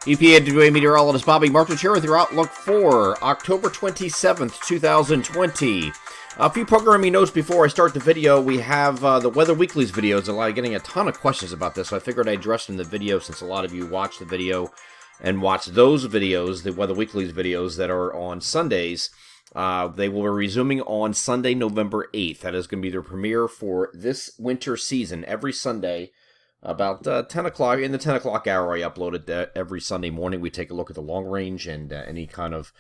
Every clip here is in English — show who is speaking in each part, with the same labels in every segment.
Speaker 1: EPAWA meteorologist Bobby Martich here with your outlook for October 27th, 2020. A few programming notes before I start the video. We have the Weather Weekly's videos. Getting a ton of questions about this, so I figured I'd address in the video since a lot of you watch the video and watch those videos, the Weather Weekly's videos that are on Sundays. They will be resuming on Sunday, November 8th. That is going to be their premiere for this winter season. Every Sunday, about 10 o'clock, in the 10 o'clock hour, I upload it every Sunday morning. We take a look at the long range and any kind of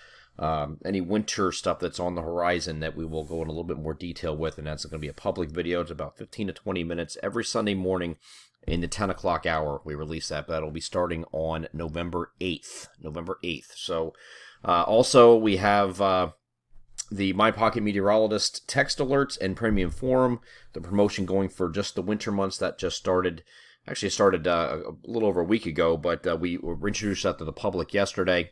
Speaker 1: any winter stuff that's on the horizon that we will go in a little bit more detail with, and that's going to be a public video. It's about 15 to 20 minutes every Sunday morning in the 10 o'clock hour. We release that. That'll be starting on November 8th. So also we have the My Pocket Meteorologist text alerts and premium forum, the promotion going for just the winter months that just started. Actually, it started a little over a week ago, but we introduced that to the public yesterday.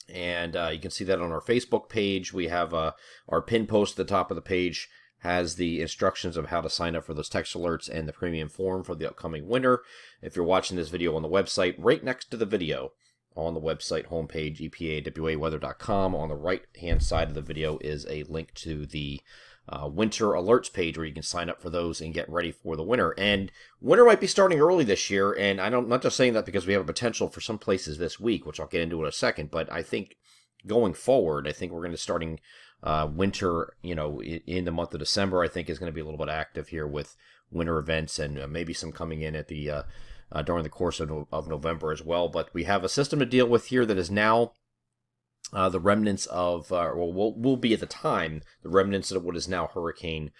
Speaker 1: And you can see that on our Facebook page. We have our pin post at the top of the page has the instructions of how to sign up for those text alerts and the premium forum for the upcoming winter. If you're watching this video on the website, right next to the video on the website homepage, EPAWaweather.com, on the right-hand side of the video is a link to the winter alerts page where you can sign up for those and get ready for the winter. And winter might be starting early this year, and I'm not just saying that because we have a potential for some places this week, which I'll get into in a second, but I think going forward, I think we're going to starting winter, in the month of December, I think is going to be a little bit active here with winter events and maybe some coming in at the during the course of November as well. But we have a system to deal with here that is now the remnants of, will be at the time, the remnants of what is now Hurricane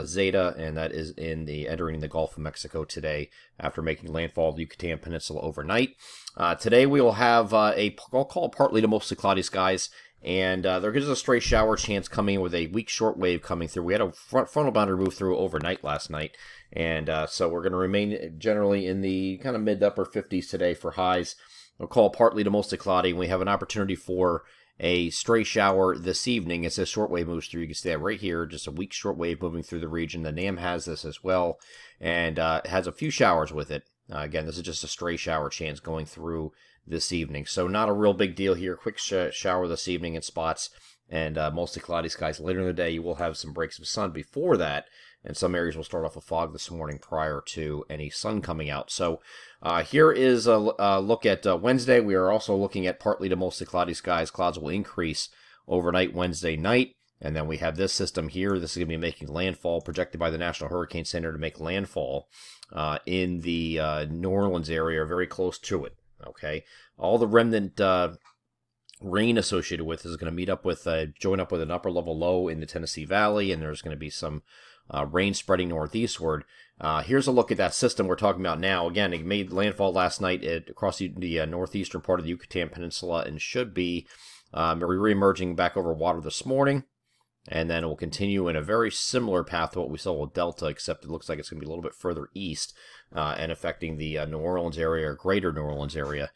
Speaker 1: Zeta, and that is entering the Gulf of Mexico today after making landfall of the Yucatan Peninsula overnight. Today we will have I'll call it partly to mostly cloudy skies, and there is a stray shower chance coming in with a weak shortwave coming through. We had a frontal boundary move through overnight last night, and so we're going to remain generally in the kind of mid to upper 50s today for highs. We'll call partly to mostly cloudy, and we have an opportunity for a stray shower this evening as this shortwave moves through. You can see that right here, just a weak shortwave moving through the region. The NAM has this as well, and has a few showers with it. Again, this is just a stray shower chance going through this evening. So not a real big deal here. Quick shower this evening in spots, and mostly cloudy skies. Later in the day, you will have some breaks of sun before that, and some areas will start off with fog this morning prior to any sun coming out. So here is a look at Wednesday. We are also looking at partly to mostly cloudy skies. Clouds will increase overnight Wednesday night. And then we have this system here. This is going to be making landfall, projected by the National Hurricane Center to make landfall in the New Orleans area, or very close to it. Okay, all the remnant rain associated with is going to meet up with, join up with an upper level low in the Tennessee Valley, and there's going to be some rain spreading northeastward. Here's a look at that system we're talking about now. Again, it made landfall last night across the northeastern part of the Yucatan Peninsula and should be re-emerging back over water this morning. And then it will continue in a very similar path to what we saw with Delta, except it looks like it's going to be a little bit further east and affecting the New Orleans area, or greater New Orleans area,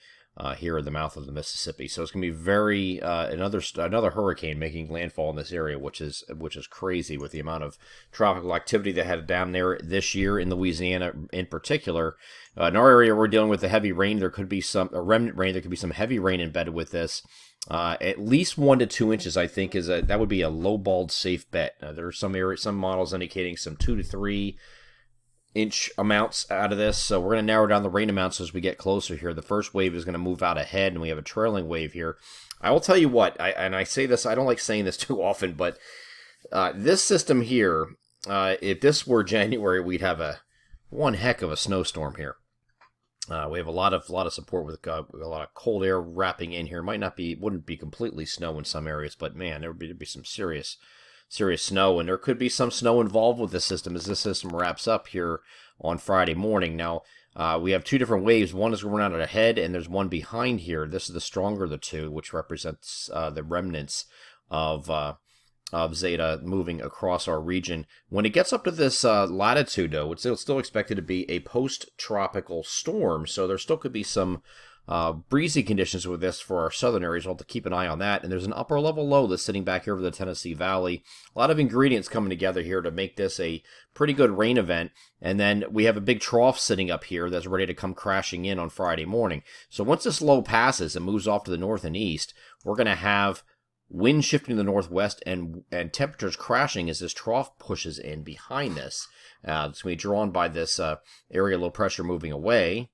Speaker 1: here at the mouth of the Mississippi. So it's going to be very another hurricane making landfall in this area, which is crazy with the amount of tropical activity that had down there this year in Louisiana in particular. In our area, we're dealing with the heavy rain. There could be some remnant rain. There could be some heavy rain embedded with this. At least 1 to 2 inches, I think, that would be a low-balled safe bet. There are some models indicating some 2 to 3 inch amounts out of this, so we're going to narrow down the rain amounts as we get closer here. The first wave is going to move out ahead, and we have a trailing wave here. I will tell you what, I say this, I don't like saying this too often, but this system here, if this were January, we'd have one heck of a snowstorm here. We have a lot of support with a lot of cold air wrapping in here. Wouldn't be completely snow in some areas, but man, there'd be some serious snow, and there could be some snow involved with this system as this system wraps up here on Friday morning. Now, we have two different waves. One is going out ahead, and there's one behind here. This is the stronger of the two, which represents the remnants of Zeta moving across our region. When it gets up to this latitude, though, it's still expected to be a post-tropical storm, so there still could be some breezy conditions with this for our southern areas. We'll have to keep an eye on that. And there's an upper level low that's sitting back here over the Tennessee Valley. A lot of ingredients coming together here to make this a pretty good rain event. And then we have a big trough sitting up here that's ready to come crashing in on Friday morning. So once this low passes and moves off to the north and east, we're going to have wind shifting to the northwest and temperatures crashing as this trough pushes in behind this. It's going to be drawn by this area low pressure moving away.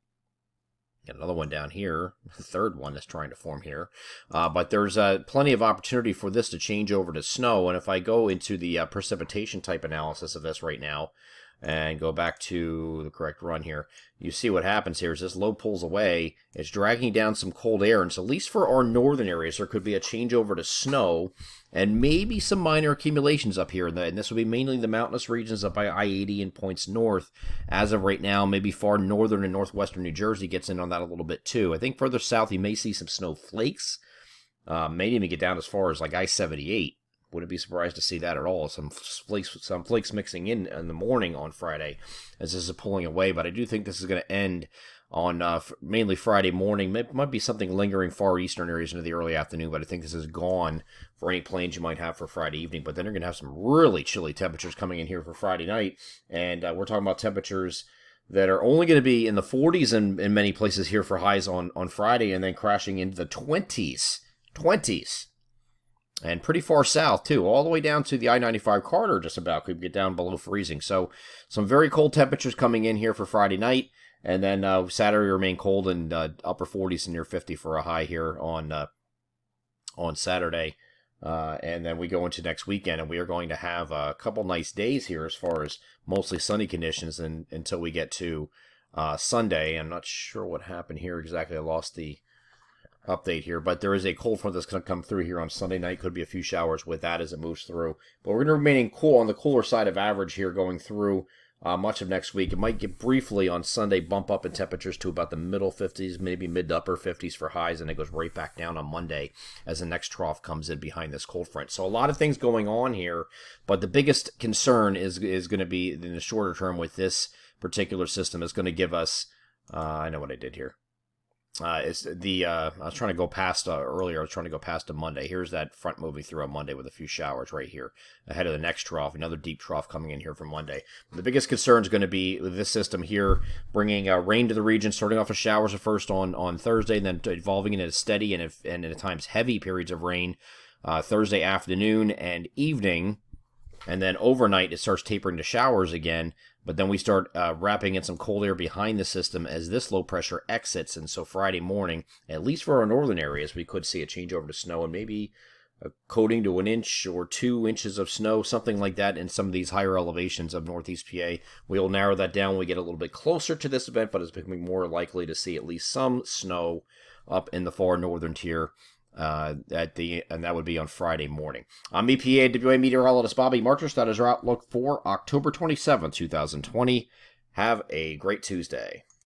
Speaker 1: Got another one down here, the third one that's trying to form here. But there's plenty of opportunity for this to change over to snow. And if I go into the precipitation type analysis of this right now and go back to the correct run here, you see what happens here is this low pulls away. It's dragging down some cold air. And so at least for our northern areas, there could be a change over to snow and maybe some minor accumulations up here. And this will be mainly the mountainous regions up by I-80 and points north. As of right now, maybe far northern and northwestern New Jersey gets in on that a little bit too. I think further south, you may see some snow flakes. May even get down as far as like I-78. Wouldn't be surprised to see that at all. Some flakes mixing in the morning on Friday as this is pulling away. But I do think this is going to end on mainly Friday morning. It might be something lingering far eastern areas into the early afternoon, but I think this is gone for any plans you might have for Friday evening. But then you're going to have some really chilly temperatures coming in here for Friday night. And we're talking about temperatures that are only going to be in the 40s in many places here for highs on Friday, and then crashing into the 20s. And pretty far south, too, all the way down to the I-95 corridor just about. Could get down below freezing. So some very cold temperatures coming in here for Friday night. And then Saturday remain cold in upper 40s and near 50 for a high here on Saturday. And then we go into next weekend, and we are going to have a couple nice days here as far as mostly sunny conditions until we get to Sunday. I'm not sure what happened here exactly. I lost the update here, but there is a cold front that's going to come through here on Sunday night. Could be a few showers with that as it moves through, but we're going to remain cool on the cooler side of average here going through much of next week. It might get briefly on Sunday bump up in temperatures to about the middle 50s, maybe mid to upper 50s for highs, and it goes right back down on Monday as the next trough comes in behind this cold front. So a lot of things going on here, but the biggest concern is going to be in the shorter term with this particular system is going to give us I know what I did here. It's the I was trying to go past earlier. I was trying to go past a Monday. Here's that front moving through on Monday with a few showers right here ahead of the next trough. Another deep trough coming in here for Monday. The biggest concern is going to be with this system here, bringing rain to the region, starting off with showers at first on Thursday, and then evolving into steady and at times heavy periods of rain Thursday afternoon and evening, and then overnight it starts tapering to showers again. But then we start wrapping in some cold air behind the system as this low pressure exits. And so Friday morning, at least for our northern areas, we could see a change over to snow and maybe a coating to 1 inch or 2 inches of snow, something like that in some of these higher elevations of Northeast PA. We'll narrow that down when we get a little bit closer to this event, but it's becoming more likely to see at least some snow up in the far northern tier. And that would be on Friday morning. I'm EPA WA meteorologist Bobby Marcus. That is our outlook for October 27th, 2020. Have a great Tuesday.